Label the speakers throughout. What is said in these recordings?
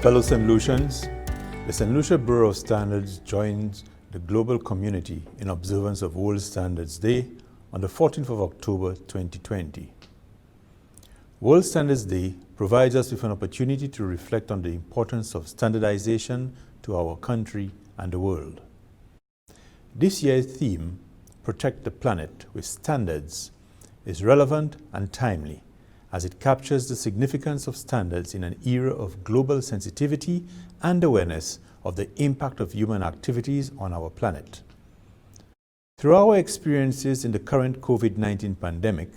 Speaker 1: Fellow St. Lucians, the St. Lucia Bureau of Standards joins the global community in observance of World Standards Day on the 14th of October 2020. World Standards Day provides us with an opportunity to reflect on the importance of standardization to our country and the world. This year's theme, Protect the Planet with Standards, is relevant and timely as it captures the significance of standards in an era of global sensitivity and awareness of the impact of human activities on our planet. Through our experiences in the current COVID-19 pandemic,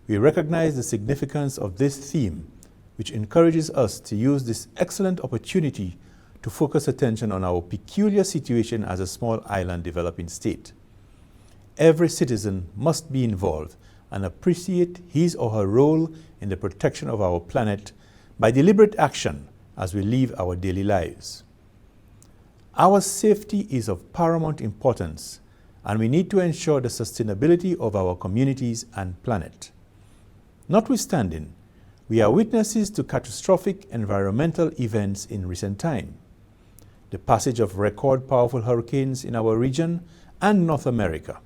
Speaker 1: we recognize the significance of this theme, which encourages us to use this excellent opportunity to focus attention on our peculiar situation as a small island developing state. Every citizen must be involved and appreciate his or her role in the protection of our planet by deliberate action as we live our daily lives. Our safety is of paramount importance, and we need to ensure the sustainability of our communities and planet. Notwithstanding, we are witnesses to catastrophic environmental events in recent time. The passage of record powerful hurricanes in our region and North America,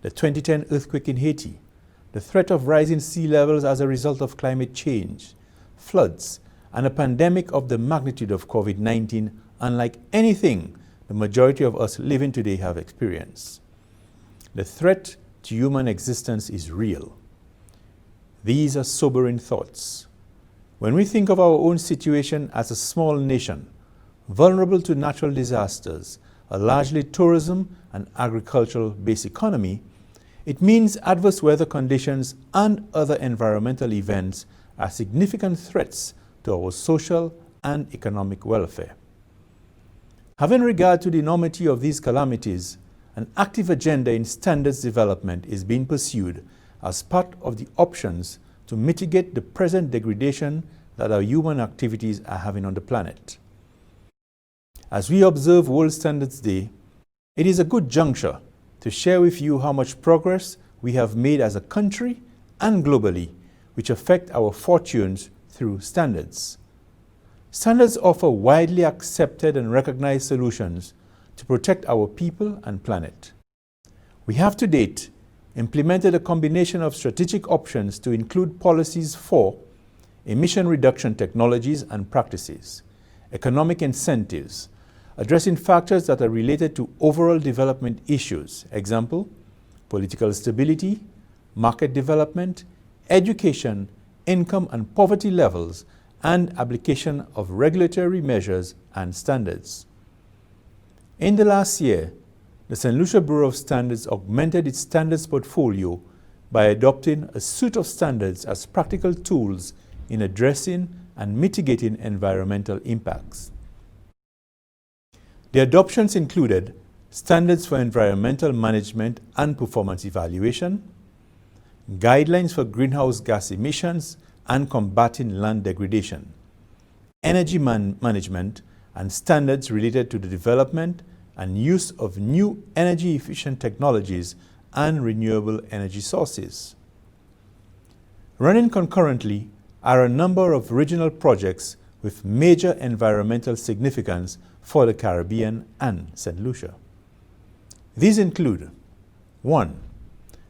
Speaker 1: the 2010 earthquake in Haiti, the threat of rising sea levels as a result of climate change, floods, and a pandemic of the magnitude of COVID-19, unlike anything the majority of us living today have experienced. The threat to human existence is real. These are sobering thoughts. When we think of our own situation as a small nation, vulnerable to natural disasters, a largely tourism and agricultural-based economy, it means adverse weather conditions and other environmental events are significant threats to our social and economic welfare. Having regard to the enormity of these calamities, an active agenda in standards development is being pursued as part of the options to mitigate the present degradation that our human activities are having on the planet. As we observe World Standards Day, it is a good juncture to share with you how much progress we have made as a country and globally, which affect our fortunes through standards. Standards offer widely accepted and recognized solutions to protect our people and planet. We have to date implemented a combination of strategic options to include policies for emission reduction technologies and practices, economic incentives, addressing factors that are related to overall development issues, example, political stability, market development, education, income and poverty levels, and application of regulatory measures and standards. In the last year, the St. Lucia Bureau of Standards augmented its standards portfolio by adopting a suite of standards as practical tools in addressing and mitigating environmental impacts. The adoptions included standards for environmental management and performance evaluation, guidelines for greenhouse gas emissions and combating land degradation, energy management, and standards related to the development and use of new energy-efficient technologies and renewable energy sources. Running concurrently are a number of regional projects with major environmental significance for the Caribbean and St. Lucia. These include 1.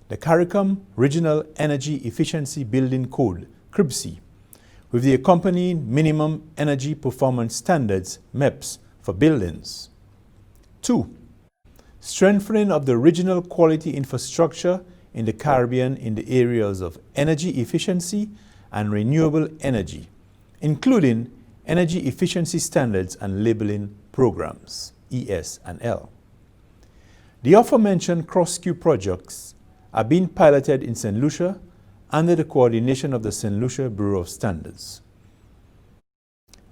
Speaker 1: The CARICOM Regional Energy Efficiency Building Code, CREBC, with the accompanying Minimum Energy Performance Standards, MEPS, for buildings. 2. Strengthening of the regional quality infrastructure in the Caribbean in the areas of energy efficiency and renewable energy, including energy efficiency standards and labeling programs, ES and L. The aforementioned cross-SKU projects are being piloted in St. Lucia under the coordination of the St. Lucia Bureau of Standards.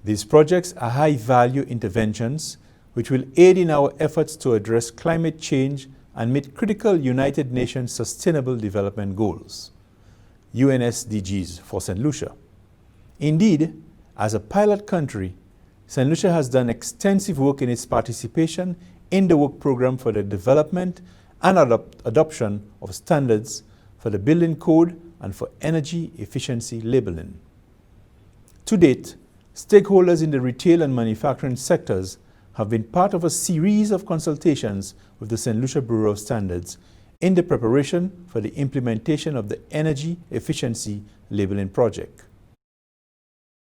Speaker 1: These projects are high-value interventions which will aid in our efforts to address climate change and meet critical United Nations Sustainable Development Goals, UNSDGs for St. Lucia. Indeed, as a pilot country, St. Lucia has done extensive work in its participation in the work program for the development and adoption of standards for the building code and for energy efficiency labeling. To date, stakeholders in the retail and manufacturing sectors have been part of a series of consultations with the St. Lucia Bureau of Standards in the preparation for the implementation of the Energy Efficiency Labeling Project.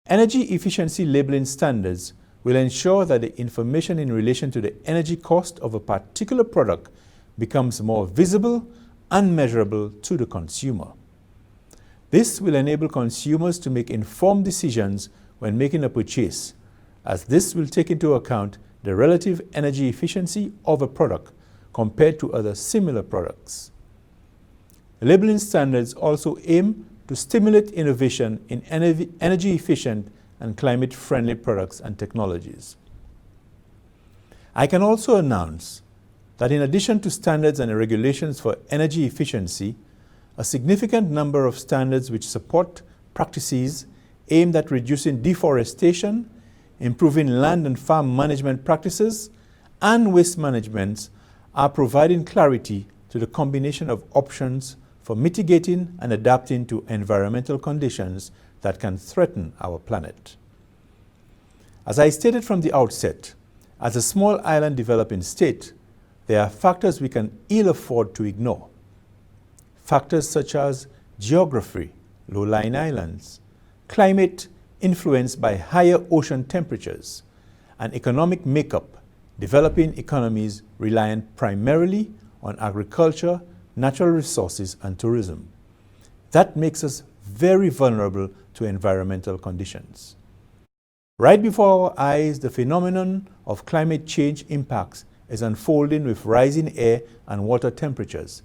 Speaker 1: Energy efficiency labeling standards will ensure that the information in relation to the energy cost of a particular product becomes more visible and measurable to the consumer. This will enable consumers to make informed decisions when making a purchase, as this will take into account the relative energy efficiency of a product compared to other similar products. Labeling standards also aim to stimulate innovation in energy efficient and climate friendly products and technologies. I can also announce that in addition to standards and regulations for energy efficiency, a significant number of standards which support practices aimed at reducing deforestation, improving land and farm management practices, and waste management are providing clarity to the combination of options for mitigating and adapting to environmental conditions that can threaten our planet. As I stated from the outset, as a small island developing state, there are factors we can ill afford to ignore. Factors such as geography, low-lying islands, climate influenced by higher ocean temperatures, and economic makeup, developing economies reliant primarily on agriculture, natural resources, and tourism. That makes us very vulnerable to environmental conditions. Right before our eyes, the phenomenon of climate change impacts is unfolding with rising air and water temperatures,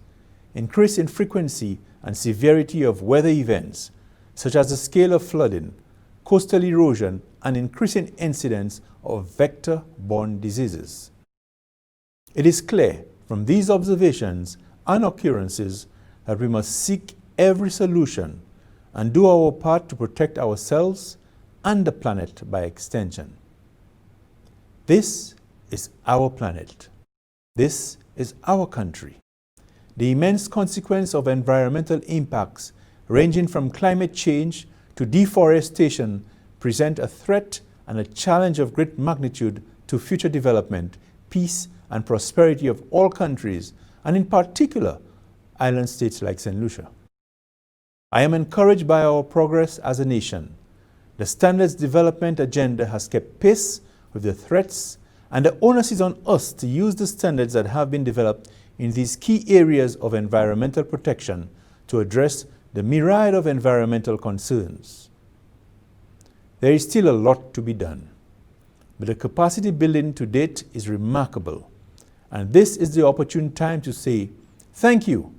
Speaker 1: increase in frequency and severity of weather events, such as the scale of flooding, coastal erosion, and increasing incidence of vector-borne diseases. It is clear from these observations and occurrences that we must seek every solution and do our part to protect ourselves and the planet by extension. This is our planet. This is our country. The immense consequence of environmental impacts ranging from climate change to deforestation present a threat and a challenge of great magnitude to future development, peace, and prosperity of all countries, and in particular, island states like St. Lucia. I am encouraged by our progress as a nation. The standards development agenda has kept pace with the threats, and the onus is on us to use the standards that have been developed in these key areas of environmental protection to address the myriad of environmental concerns. There is still a lot to be done, but the capacity building to date is remarkable, and this is the opportune time to say thank you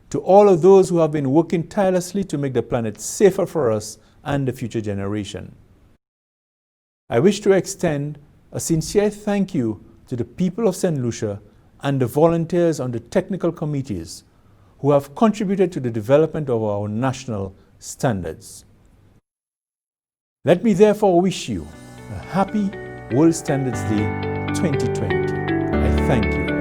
Speaker 1: to all of those who have been working tirelessly to make the planet safer for us and the future generation. I wish to extend a sincere thank you to the people of St. Lucia and the volunteers on the technical committees who have contributed to the development of our national standards. Let me therefore wish you a happy World Standards Day 2020. I thank you.